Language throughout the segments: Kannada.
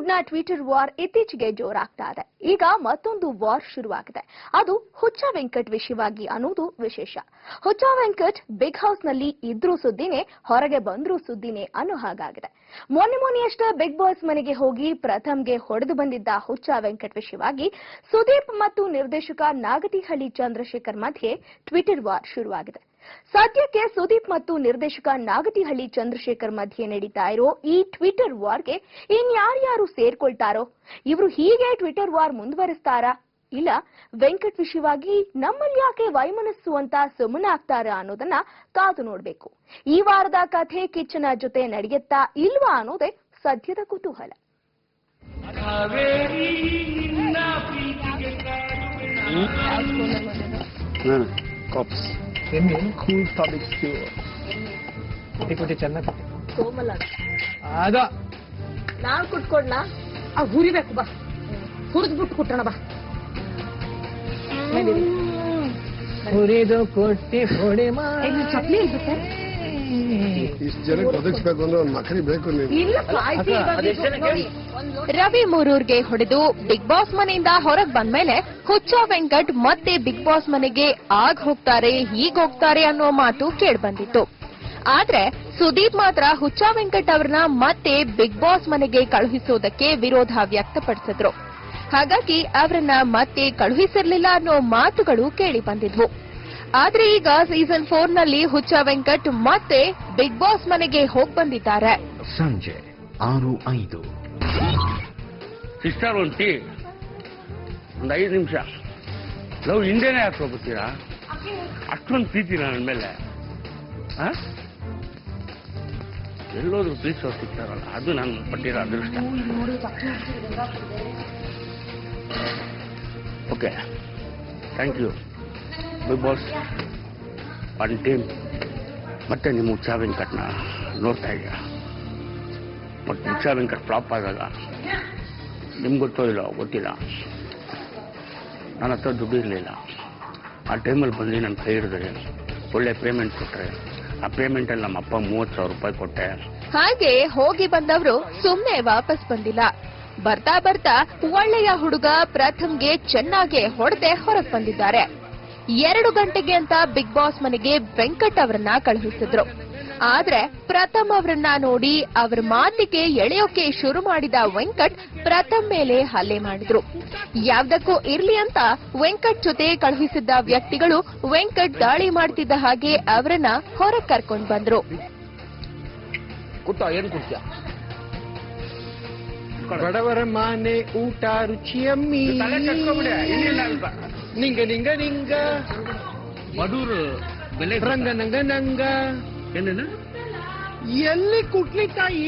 ಬಾಲಿವುಡ್ ನ ಟ್ವಿಟರ್ ವಾರ್ ಇತ್ತೀಚೆಗೆ ಜೋರಾಗ್ತಾ ಇದೆ. ಈಗ ಮತ್ತೊಂದು ವಾರ್ ಶುರುವಾಗಿದೆ. ಅದು ಹುಚ್ಚ ವೆಂಕಟ್ ವಿಷಯವಾಗಿ ಅನ್ನೋದು ವಿಶೇಷ. ಹುಚ್ಚ ವೆಂಕಟ್ ಬಿಗ್ ಹೌಸ್ ನಲ್ಲಿ ಇದ್ರೂ ಸುದ್ದಿನೇ, ಹೊರಗೆ ಬಂದ್ರೂ ಸುದ್ದಿನೇ ಅನ್ನೋ ಹಾಗಾಗಿದೆ. ಮೊನ್ನೆಯಷ್ಟೇ ಬಿಗ್ ಬಾಸ್ ಮನೆಗೆ ಹೋಗಿ ಪ್ರಥಮ್ಗೆ ಹೊಡೆದು ಬಂದಿದ್ದ ಹುಚ್ಚ ವೆಂಕಟ್ ವಿಷಯವಾಗಿ ಸುದೀಪ್ ಮತ್ತು ನಿರ್ದೇಶಕ ನಾಗತಿಹಳ್ಳಿ ಚಂದ್ರಶೇಖರ್ ಮಧ್ಯೆ ಟ್ವಿಟರ್ ವಾರ್ ಶುರುವಾಗಿದೆ. ಸದ್ಯಕ್ಕೆ ಸುದೀಪ್ ಮತ್ತು ನಿರ್ದೇಶಕ ನಾಗತಿಹಳ್ಳಿ ಚಂದ್ರಶೇಖರ್ ಮಧ್ಯೆ ನಡೀತಾ ಇರೋ ಈ ಟ್ವಿಟರ್ ವಾರ್ಗೆ ಇನ್ಯಾರ್ಯಾರು ಸೇರ್ಕೊಳ್ತಾರೋ, ಇವರು ಹೀಗೆ ಟ್ವಿಟರ್ ವಾರ್ ಮುಂದುವರಿಸ್ತಾರಾ, ಇಲ್ಲ ವೆಂಕಟ್ ವಿಷಯವಾಗಿ ನಮ್ಮಲ್ಲಿ ಯಾಕೆ ವೈಮನಸ್ಸು ಅಂತ ಸುಮ್ಮನಾಗ್ತಾರಾ ಅನ್ನೋದನ್ನ ಕಾದು ನೋಡ್ಬೇಕು. ಈ ವಾರದ ಕಥೆ ಕಿಚ್ಚನ ಜೊತೆ ನಡೆಯುತ್ತಾ ಇಲ್ವಾ ಅನ್ನೋದೇ ಸದ್ಯದ ಕುತೂಹಲ. ಕೂಲ್ ಟಾಪಿಕ್ ಕುಟಿ ಚೆನ್ನಾಗಿ ಸೋಮಲ ಅದ ನಾನು ಕುಟ್ಕೊಡ್ಲಾ? ಹುರಿಬೇಕು, ಬಾ ಹುರಿದ್ಬಿಟ್ಟು ಕುಟ್ಟೋಣ, ಬಾ. ಹುರಿದು ಕೊಟ್ಟಿ ಹೊಡೆ ಚಪ್ಲಿ ಇರುತ್ತೆ. ಇಷ್ಟು ಜನಕ್ಕೆ ಒದಗಿಸ್ಬೇಕು ಅಂದ್ರೆ ಒಂದು ಮಕ್ಕಳಿ ಬೇಕು. ರವಿ ಮೂರೂರ್ಗೆ ಹೊಡೆದು ಬಿಗ್ ಬಾಸ್ ಮನೆಯಿಂದ ಹೊರಗೆ ಬಂದ್ಮೇಲೆ ಹುಚ್ಚ ವೆಂಕಟ್ ಮತ್ತೆ ಬಿಗ್ ಬಾಸ್ ಮನೆಗೆ ಆಗ್ ಹೋಗ್ತಾರೆ, ಹೀಗ್ ಹೋಗ್ತಾರೆ ಅನ್ನೋ ಮಾತು ಕೇಳ್ಬಂದಿತ್ತು. ಆದ್ರೆ ಸುದೀಪ್ ಮಾತ್ರ ಹುಚ್ಚ ವೆಂಕಟ್ ಅವರನ್ನ ಮತ್ತೆ ಬಿಗ್ ಬಾಸ್ ಮನೆಗೆ ಕಳುಹಿಸೋದಕ್ಕೆ ವಿರೋಧ ವ್ಯಕ್ತಪಡಿಸಿದ್ರು. ಹಾಗಾಗಿ ಅವರನ್ನ ಮತ್ತೆ ಕಳುಹಿಸಿರ್ಲಿಲ್ಲ ಅನ್ನೋ ಮಾತುಗಳು ಕೇಳಿ ಬಂದಿದ್ವು. ಆದ್ರೆ ಈಗ ಸೀಸನ್ 4 ನಲ್ಲಿ ಹುಚ್ಚ ವೆಂಕಟ್ ಮತ್ತೆ ಬಿಗ್ ಬಾಸ್ ಮನೆಗೆ ಹೋಗ್ ಬಂದಿದ್ದಾರೆ. ಸಂಜೆ 6:05 ಸಿಸ್ಟರ್ ಒಂದು ಟೀ, ಒಂದು 5 ನಿಮಿಷ. ಲವ್ ಹಿಂದೆನೇ ಯಾಕೆ ಹೋಗ್ತೀರಾ? ಅಷ್ಟೊಂದು ಪ್ರೀತಿ ನನ್ನ ಮೇಲೆ. ಎಲ್ಲೋದ್ರು ಪ್ರೀತಿ ಸಿಗ್ತಾರಲ್ಲ, ಅದು ನಾನು ಪಟ್ಟಿರೋ ಅದೃಷ್ಟ. Okay, thank you big boss. One team ಮತ್ತೆ ನಿಮ್ಮ ಹುಚ್ಚ ವೆಂಕಟ್ನ ನೋಡ್ತಾ ಇದೆಯಾ? ಮತ್ತು ಹುಚ್ಚ ವೆಂಕಟ್ ಫ್ಲಾಪ್ ಆದಾಗ ನಿಮ್ಗೆ ಗೊತ್ತೋ ಇಲ್ಲ ಗೊತ್ತಿಲ್ಲ, ನನ್ನ ಹತ್ರ ದುಡ್ಡು ಇರಲಿಲ್ಲ. ಆ ಟೈಮಲ್ಲಿ ಬಂದು ನನ್ನ ಕೈ ಹಿಡಿದ್ರೆ ಒಳ್ಳೆ ಪೇಮೆಂಟ್ ಕೊಟ್ಟರೆ, ಆ ಪೇಮೆಂಟಲ್ಲಿ ನಮ್ಮ ಅಪ್ಪ 30,000 ರೂಪಾಯಿ ಕೊಟ್ಟೆ. ಹಾಗೆ ಹೋಗಿ ಬಂದವರು ಸುಮ್ಮನೆ ವಾಪಸ್ ಬಂದಿಲ್ಲ. ಬರ್ತಾ ಬರ್ತಾ ಒಳ್ಳೆಯ ಹುಡುಗ ಪ್ರಥಮ್ಗೆ ಚೆನ್ನಾಗಿ ಹೊಡೆದೆ ಹೊರಗೆ ಬಂದಿದ್ದಾರೆ. 2 ಗಂಟೆಗೆ ಅಂತ ಬಿಗ್ ಬಾಸ್ ಮನೆಗೆ ವೆಂಕಟ್ ಅವರನ್ನ ಕಳುಹಿಸಿದ್ರು. ಆದ್ರೆ ಪ್ರಥಮ್ ಅವರನ್ನ ನೋಡಿ ಅವರ ಮಾತಿಗೆ ಎಳೆಯೋಕೆ ಶುರು ಮಾಡಿದ ವೆಂಕಟ್ ಪ್ರಥಮ್ ಮೇಲೆ ಹಲ್ಲೆ ಮಾಡಿದ್ರು. ಯಾವ್ದಕ್ಕೂ ಇರ್ಲಿ ಅಂತ ವೆಂಕಟ್ ಜೊತೆ ಕಳುಹಿಸಿದ್ದ ವ್ಯಕ್ತಿಗಳು ವೆಂಕಟ್ ದಾಳಿ ಮಾಡ್ತಿದ್ದ ಹಾಗೆ ಅವರನ್ನ ಹೊರಗೆ ಕರ್ಕೊಂಡ್ ಬಂದ್ರು. ಬಡವರ ಮಾನೆ ಊಟ ರುಚಿಯಮ್ಮಿ ನಿಂಗ ನಿಂಗ ನಿಂಗ ಮಧುರ್ ಬೆಲೆ ರಂಗ ನಂಗ ನಂಗ ಏನೇನು ಎಲ್ಲಿ ಕುಟ್ಲಿ ತಾಯಿ?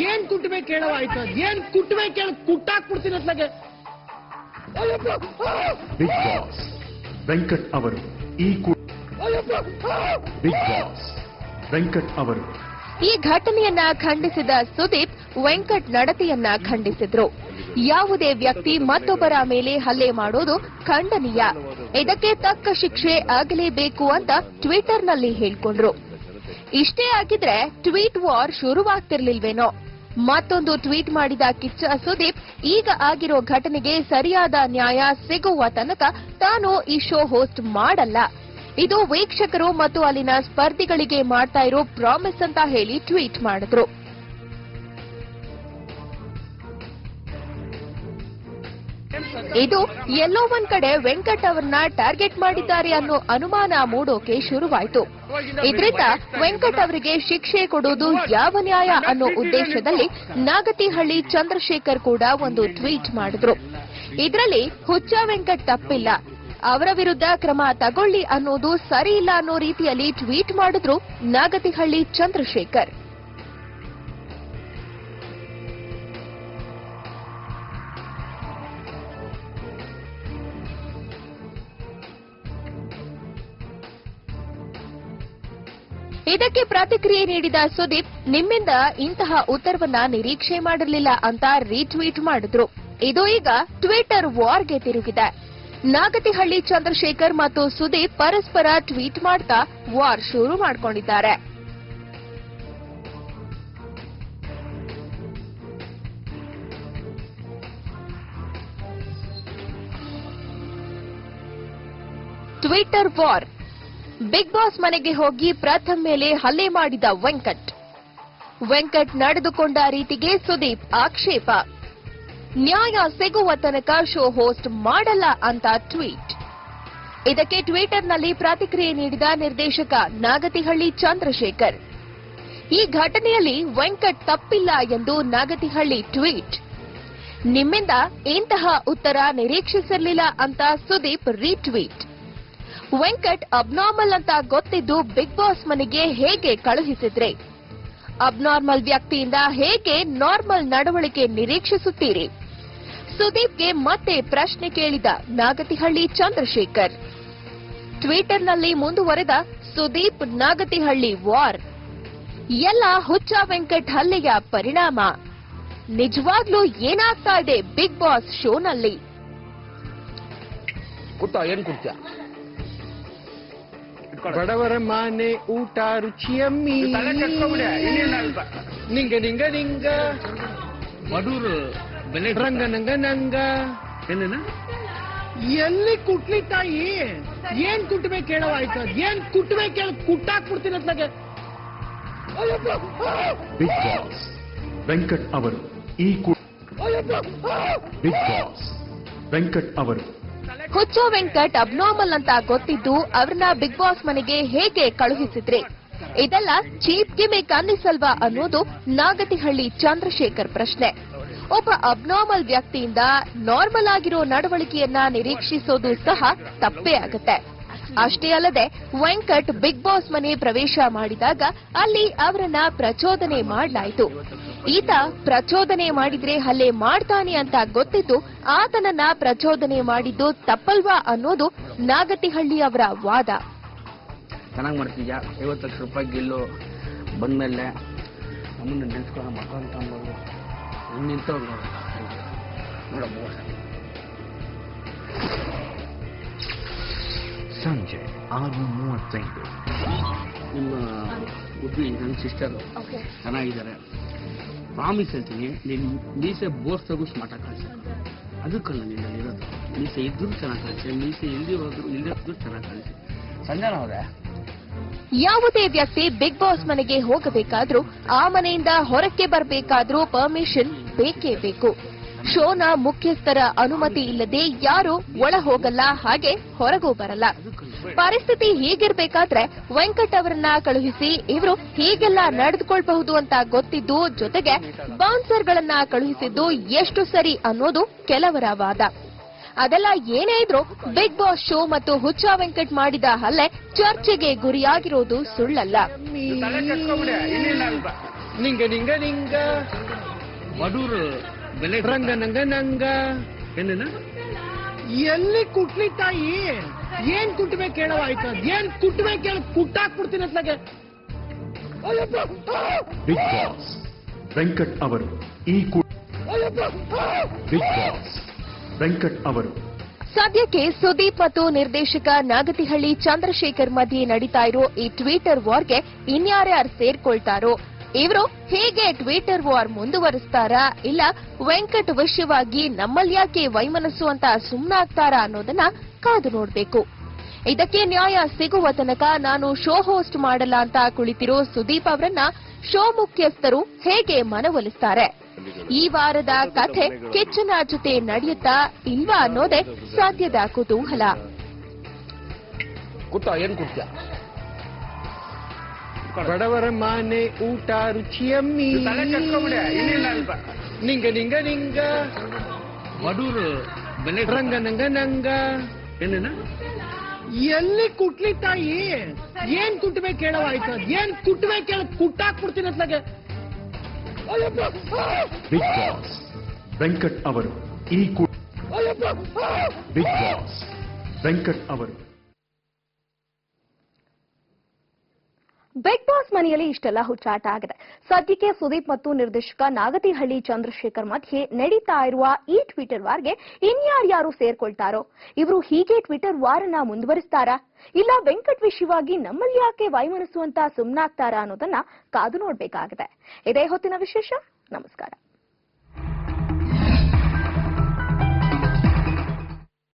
ಏನ್ ಕುಟ್ಬೇಕು ಹೇಳವ? ಆಯ್ತು, ಏನ್ ಕುಟ್ಬೇಕು ಹೇಳ? ಕುಟ್ಟಾಕ್ಬಿಡ್ತೀನಿ ಅತ್ಲಾಗೆ. ಬಿಗ್ ಬಾಸ್ ವೆಂಕಟ್ ಅವರು ಬಿಗ್ ಬಾಸ್ ವೆಂಕಟ್ ಅವರು ಈ ಘಟನೆಯನ್ನ ಖಂಡಿಸಿದ ಸುದೀಪ್ ವೆಂಕಟ್ ನಡತೆಯನ್ನ ಖಂಡಿಸಿದ್ರು. ಯಾವುದೇ ವ್ಯಕ್ತಿ ಮತ್ತೊಬ್ಬರ ಮೇಲೆ ಹಲ್ಲೆ ಮಾಡೋದು ಖಂಡನೀಯ, ಇದಕ್ಕೆ ತಕ್ಕ ಶಿಕ್ಷೆ ಆಗಲೇಬೇಕು ಅಂತ ಟ್ವಿಟರ್ನಲ್ಲಿ ಹೇಳ್ಕೊಂಡ್ರು. ಇಷ್ಟೇ ಆಗಿದ್ರೆ ಟ್ವೀಟ್ ವಾರ್ ಶುರುವಾಗ್ತಿರ್ಲಿಲ್ವೇನೋ. ಮತ್ತೊಂದು ಟ್ವೀಟ್ ಮಾಡಿದ ಕಿಚ್ಚ ಸುದೀಪ್, ಈಗ ಆಗಿರೋ ಘಟನೆಗೆ ಸರಿಯಾದ ನ್ಯಾಯ ಸಿಗುವ ತನಕ ತಾನು ಈ ಶೋ ಹೋಸ್ಟ್ ಮಾಡಲ್ಲ, ಇದು ವೀಕ್ಷಕರು ಮತ್ತು ಅಲ್ಲಿನ ಸ್ಪರ್ಧಿಗಳಿಗೆ ಮಾಡ್ತಾ ಇರೋ ಪ್ರಾಮಿಸ್ ಅಂತ ಹೇಳಿ ಟ್ವೀಟ್ ಮಾಡಿದ್ರು. ಇದು ಎಲ್ಲೋ ಒಂದ್ ಕಡೆ ವೆಂಕಟ್ ಅವರನ್ನ ಟಾರ್ಗೆಟ್ ಮಾಡಿದ್ದಾರೆ ಅನ್ನೋ ಅನುಮಾನ ಮೂಡೋಕೆ ಶುರುವಾಯಿತು. ಇದರಿಂದ ವೆಂಕಟ್ ಅವರಿಗೆ ಶಿಕ್ಷೆ ಕೊಡೋದು ಯಾವ ನ್ಯಾಯ ಅನ್ನೋ ಉದ್ದೇಶದಲ್ಲಿ ನಾಗತಿಹಳ್ಳಿ ಚಂದ್ರಶೇಖರ್ ಕೂಡ ಒಂದು ಟ್ವೀಟ್ ಮಾಡಿದ್ರು. ಇದರಲ್ಲಿ ಹುಚ್ಚ ವೆಂಕಟ್ ತಪ್ಪಿಲ್ಲ, ಅವರ ವಿರುದ್ಧ ಕ್ರಮ ತಗೊಳ್ಳಿ ಅನ್ನೋದು ಸರಿ ಇಲ್ಲ ಅನ್ನೋ ರೀತಿಯಲ್ಲಿ ಟ್ವೀಟ್ ಮಾಡಿದ್ರು ನಾಗತಿಹಳ್ಳಿ ಚಂದ್ರಶೇಖರ್. ಇದಕ್ಕೆ ಪ್ರತಿಕ್ರಿಯೆ ನೀಡಿದ ಸುದೀಪ್, ನಿಮ್ಮಿಂದ ಇಂತಹ ಉತ್ತರವನ್ನ ನಿರೀಕ್ಷೆ ಮಾಡಿರಲಿಲ್ಲ ಅಂತ ರೀಟ್ವೀಟ್ ಮಾಡಿದ್ರು. ಇದು ಈಗ ಟ್ವಿಟರ್ ವಾರ್ಗೆ ತಿರುಗಿದೆ. ನಾಗತಿಹಳ್ಳಿ ಚಂದ್ರಶೇಖರ್ ಮತ್ತು ಸುದೀಪ್ ಪರಸ್ಪರ ಟ್ವೀಟ್ ಮಾಡ್ತಾ ವಾರ್ ಶುರು ಮಾಡ್ಕೊಂಡಿದ್ದಾರೆ. Twitter war. ಬಿಗ್ ಬಾಸ್ ಮನೆಗೆ ಹೋಗಿ ಪ್ರಥಮ್ ಮೇಲೆ ಹಲ್ಲೆ ಮಾಡಿದ ವೆಂಕಟ್ ನಡೆದುಕೊಂಡ ರೀತಿಗೆ ಸುದೀಪ್ ಆಕ್ಷೇಪ. ನ್ಯಾಯ ಸಿಗುವ ತನಕ ಶೋ ಹೋಸ್ಟ್ ಮಾಡಲ್ಲ ಅಂತ ಟ್ವೀಟ್. ಇದಕ್ಕೆ ಟ್ವಿಟರ್ನಲ್ಲಿ ಪ್ರತಿಕ್ರಿಯೆ ನೀಡಿದ ನಿರ್ದೇಶಕ ನಾಗತಿಹಳ್ಳಿ ಚಂದ್ರಶೇಖರ್. ಈ ಘಟನೆಯಲ್ಲಿ ವೆಂಕಟ್ ತಪ್ಪಿಲ್ಲ ಎಂದು ನಾಗತಿಹಳ್ಳಿ ಟ್ವೀಟ್. ನಿಮ್ಮಿಂದ ಇಂತಹ ಉತ್ತರ ನಿರೀಕ್ಷಿಸಿರಲಿಲ್ಲ ಅಂತ ಸುದೀಪ್ ರೀಟ್ವೀಟ್. ವೆಂಕಟ್ ಅಬ್ನಾರ್ಮಲ್ ಅಂತ ಗೊತ್ತಿದ್ದು ಬಿಗ್ ಬಾಸ್ ಮನೆಗೆ ಹೇಗೆ ಕಳುಹಿಸಿದ್ರೆ? ಅಬ್ನಾರ್ಮಲ್ ವ್ಯಕ್ತಿಯಿಂದ ಹೇಗೆ ನಾರ್ಮಲ್ ನಡವಳಿಕೆ ನಿರೀಕ್ಷಿಸುತ್ತೀರಿ? ಸುದೀಪ್ಗೆ ಮತ್ತೆ ಪ್ರಶ್ನೆ ಕೇಳಿದ ನಾಗತಿಹಳ್ಳಿ ಚಂದ್ರಶೇಖರ್. ಟ್ವಿಟರ್ನಲ್ಲಿ ಮುಂದುವರೆದ ಸುದೀಪ್ ನಾಗತಿಹಳ್ಳಿ ವಾರ್. ಎಲ್ಲ ಹುಚ್ಚ ವೆಂಕಟ್ ಹಲ್ಲೆಯ ಪರಿಣಾಮ. ನಿಜವಾಗ್ಲೂ ಏನಾಗ್ತಾ ಇದೆ ಬಿಗ್ ಬಾಸ್ ಶೋನಲ್ಲಿ? ಏನ್ ಕುಡ್ತೀಯ? ಬಡವರ ಮಾನೆ ಊಟ ರುಚಿಯಮ್ಮಿ ನಿಂಗ ನಿಂಗ ನಿಂಗ ಬಡೂರು ಬೆಲೆ ರಂಗ ನಂಗ ನಂಗ ಏನೇನ ಎಲ್ಲಿ ಕುಟ್ಲಿ ತಾಯಿ? ಏನ್ ಕುಟ್ಬೇಕು ಹೇಳೋ ಆಯ್ತು? ಏನ್ ಕುಟ್ಬೇಕು ಹೇಳ ಕುಟ್ಟಾಕ್ಬಿಡ್ತೀನಿ ಅತ್ಲಾಗೆ. ಬಿಗ್ ಬಾಸ್ ವೆಂಕಟ್ ಅವರು ಬಿಗ್ ಬಾಸ್ ವೆಂಕಟ್ ಅವರು ಹುಚ್ಚ ವೆಂಕಟ್ ಅಬ್ನಾರ್ಮಲ್ ಅಂತ ಗೊತ್ತಿದ್ದು ಅವ್ರನ್ನ ಬಿಗ್ ಬಾಸ್ ಮನೆಗೆ ಹೇಗೆ ಕಳುಹಿಸಿದ್ರಿ? ಇದೆಲ್ಲ ಚೀಪ್ ಗಿಮಿಕ್ ಅನ್ನಿಸಲ್ವಾ ಅನ್ನೋದು ನಾಗತಿಹಳ್ಳಿ ಚಂದ್ರಶೇಖರ್ ಪ್ರಶ್ನೆ. ಒಬ್ಬ ಅಬ್ನಾರ್ಮಲ್ ವ್ಯಕ್ತಿಯಿಂದ ನಾರ್ಮಲ್ ಆಗಿರೋ ನಡವಳಿಕೆಯನ್ನ ನಿರೀಕ್ಷಿಸೋದು ಸಹ ತಪ್ಪೇ ಆಗುತ್ತೆ. ಅಷ್ಟೇ ಅಲ್ಲದೆ ವೆಂಕಟ್ ಬಿಗ್ ಬಾಸ್ ಮನೆ ಪ್ರವೇಶ ಮಾಡಿದಾಗ ಅಲ್ಲಿ ಅವರನ್ನ ಪ್ರಚೋದನೆ ಮಾಡಲಾಯಿತು. ಈತ ಪ್ರಚೋದನೆ ಮಾಡಿದ್ರೆ ಹಲ್ಲೆ ಮಾಡ್ತಾನೆ ಅಂತ ಗೊತ್ತಿದ್ದು ಆತನನ್ನ ಪ್ರಚೋದನೆ ಮಾಡಿದ್ದು ತಪ್ಪಲ್ವಾ ಅನ್ನೋದು ನಾಗತಿಹಳ್ಳಿ ಅವರ ವಾದ. ಚೆನ್ನಾಗಿ ಮಾಡ್ತೀಯ. 50 ಲಕ್ಷ ರೂಪಾಯಿ ಗೆಲ್ಲು ಬಂದ್ಮೇಲೆ ನಮ್ಮನ್ನ ನೆನ್ಸ್ಕೊಂಡು ಮಕ್ಕ ಅಂತ ಅಂಬೋದು ನಿಂತವ್ರು ನೋಡಮ್ಮ. ಸಂಜೆ 6:35. ನಿಮ್ಮ ಹುಡುಗಿ ನನ್ನ ಸಿಸ್ಟರ್ ಚೆನ್ನಾಗಿದ್ದಾರೆ. ಪ್ರಾಮಿಸ್ ಹೇಳ್ತೀನಿ, ನೀನು ಮೀಸೆ ಬೋರ್ಸ್ದಾಗೂ ಸ್ಮಾರ್ಟಾಗಿ ಕಾಣಿಸ. ಅದಕ್ಕಲ್ಲ ನಿನ್ನಲ್ಲಿರೋದು. ಮೀಸೆ ಇದ್ರೂ ಚೆನ್ನಾಗಿ ಕಾಣಿಸಿ, ಮೀಸೆ ಇಲ್ಲದೆ ಹೋದ್ರು ಇಲ್ಲದಿದ್ರು ಚೆನ್ನಾಗಿ ಕಾಣಿಸಿ. ಸಂಜನಾ ಅವರೇ, ಯಾವುದೇ ವ್ಯಕ್ತಿ ಬಿಗ್ ಬಾಸ್ ಮನೆಗೆ ಹೋಗಬೇಕಾದ್ರೂ ಆ ಮನೆಯಿಂದ ಹೊರಕ್ಕೆ ಬರಬೇಕಾದ್ರೂ ಪರ್ಮಿಷನ್ ಬೇಕೇ ಬೇಕು. ಶೋನ ಮುಖ್ಯಸ್ಥರ ಅನುಮತಿ ಇಲ್ಲದೆ ಯಾರು ಒಳ ಹೋಗಲ್ಲ, ಹಾಗೆ ಹೊರಗೂ ಬರಲ್ಲ. ಪರಿಸ್ಥಿತಿ ಹೀಗಿರ್ಬೇಕಾದ್ರೆ ವೆಂಕಟ್ ಅವರನ್ನ ಕಳುಹಿಸಿ ಇವರು ಹೀಗೆಲ್ಲ ನಡೆದುಕೊಳ್ಬಹುದು ಅಂತ ಗೊತ್ತಿದ್ದು, ಜೊತೆಗೆ ಬೌನ್ಸರ್ಗಳನ್ನ ಕಳುಹಿಸಿದ್ದು ಎಷ್ಟು ಸರಿ ಅನ್ನೋದು ಕೆಲವರ ವಾದ. ಅದೆಲ್ಲ ಏನೇ ಇದ್ರೂ ಬಿಗ್ ಬಾಸ್ ಶೋ ಮತ್ತು ಹುಚ್ಚ ವೆಂಕಟ್ ಮಾಡಿದ ಹಲ್ಲೆ ಚರ್ಚೆಗೆ ಗುರಿಯಾಗಿರೋದು ಸುಳ್ಳಲ್ಲ. ನಿಂಗ ನಿಂಗ ನಿಂಗ ಬಡೂರು ಬೆಲೆ ರಂಗ ನಂಗ ನಂಗ ಏನೇನ ಎಲ್ಲಿ ಕುಟ್ಲಿ ತಾಯಿ? ಏನ್ ಕುಟ್ಬೇಕು ಹೇಳೋ ಆಯ್ತು? ಏನ್ ಕುಟ್ಬೇಕು ಹೇಳ ಕುಟ್ಟಾಕ್ಬಿಡ್ತೀನಿ ಅತ್ಲಾಗೆ. ಬಿಗ್ ಬಾಸ್ ವೆಂಕಟ್ ಅವರು ಬಿಗ್ ಬಾಸ್ ವೆಂಕಟ್ ಅವರು ಸದ್ಯಕ್ಕೆ ಸುದೀಪ್ ಮತ್ತು ನಿರ್ದೇಶಕ ನಾಗತಿಹಳ್ಳಿ ಚಂದ್ರಶೇಖರ್ ಮಧ್ಯೆ ನಡೀತಾ ಇರೋ ಈ ಟ್ವಿಟರ್ ವಾರ್ಗೆ ಇನ್ಯಾರ್ಯಾರು ಸೇರ್ಕೊಳ್ತಾರೋ? ಇವರು ಹೀಗೆ ಟ್ವಿಟರ್ ವಾರ್ ಮುಂದುವರಿಸ್ತಾರಾ, ಇಲ್ಲ ವೆಂಕಟ್ ವಿಷಯವಾಗಿ ನಮ್ಮಲ್ಯಾಕೆ ವೈಮನಸ್ಸು ಅಂತ ಸುಮ್ಮನಾಗ್ತಾರಾ ಅನ್ನೋದನ್ನ ಕಾದು ನೋಡ್ಬೇಕು. ಇದಕ್ಕೆ ನ್ಯಾಯ ಸಿಗುವ ತನಕ ನಾನು ಶೋ ಹೋಸ್ಟ್ ಮಾಡಲ್ಲ ಅಂತ ಕುಳಿತಿರೋ ಸುದೀಪ್ ಅವರನ್ನ ಶೋ ಮುಖ್ಯಸ್ಥರು ಹೇಗೆ ಮನವೊಲಿಸ್ತಾರೆ? ಈ ವಾರದ ಕಥೆ ಕಿಚ್ಚನ ಜೊತೆ ನಡೆಯುತ್ತಾ ಇಲ್ವಾ ಅನ್ನೋದೇ ಸದ್ಯದ ಕುತೂಹಲ. ಏನ್ ಕುಡ್ತೀಯ? ಬಡವರ ಮಾನೆ ಊಟ ರುಚಿಯಮ್ಮಿ ನಿಂಗ ನಿಂಗ ನಿಂಗ ಬಡೂರು ಬೆಲೆ ರಂಗ ನಂಗ ನಂಗ ಏನೇನ ಎಲ್ಲಿ ಕುಟ್ಲಿ ತಾಯಿ? ಏನ್ ಕುಟ್ಬೇಕು ಹೇಳೋ ಆಯ್ತು? ಏನ್ ಕುಟ್ಬೇಕು ಹೇಳ ಕುಟ್ಟಾಕ್ಬಿಡ್ತೀನಿ ಅತ್ಲಾಗೆ. ಬಿಗ್ ಬಾಸ್ ವೆಂಕಟ್ ಅವರು ಬಿಗ್ ಬಾಸ್ ವೆಂಕಟ್ ಅವರು ಬಿಗ್ ಬಾಸ್ ಮನೆಯಲ್ಲಿ ಇಷ್ಟೆಲ್ಲ ಹುಚ್ಚಾಟ ಆಗಿದೆ. ಸದ್ಯಕ್ಕೆ ಸುದೀಪ್ ಮತ್ತು ನಿರ್ದೇಶಕ ನಾಗತಿಹಳ್ಳಿ ಚಂದ್ರಶೇಖರ್ ಮಧ್ಯೆ ನಡೀತಾ ಇರುವ ಈ ಟ್ವಿಟರ್ ವಾರ್ಗೆ ಇನ್ಯಾರ್ಯಾರು ಸೇರ್ಕೊಳ್ತಾರೋ? ಇವರು ಹೀಗೆ ಟ್ವಿಟರ್ ವಾರನ್ನ ಮುಂದುವರಿಸ್ತಾರಾ, ಇಲ್ಲ ವೆಂಕಟ್ ವಿಷಯವಾಗಿ ನಮ್ಮಲ್ಲಿ ಯಾಕೆ ವೈಮನಸ್ಸು ಅಂತ ಸುಮ್ಮನಾಗ್ತಾರಾ ಅನ್ನೋದನ್ನ ಕಾದು ನೋಡ್ಬೇಕಾಗಿದೆ. ಇದೇ ಹೊತ್ತಿನ ವಿಶೇಷ. ನಮಸ್ಕಾರ.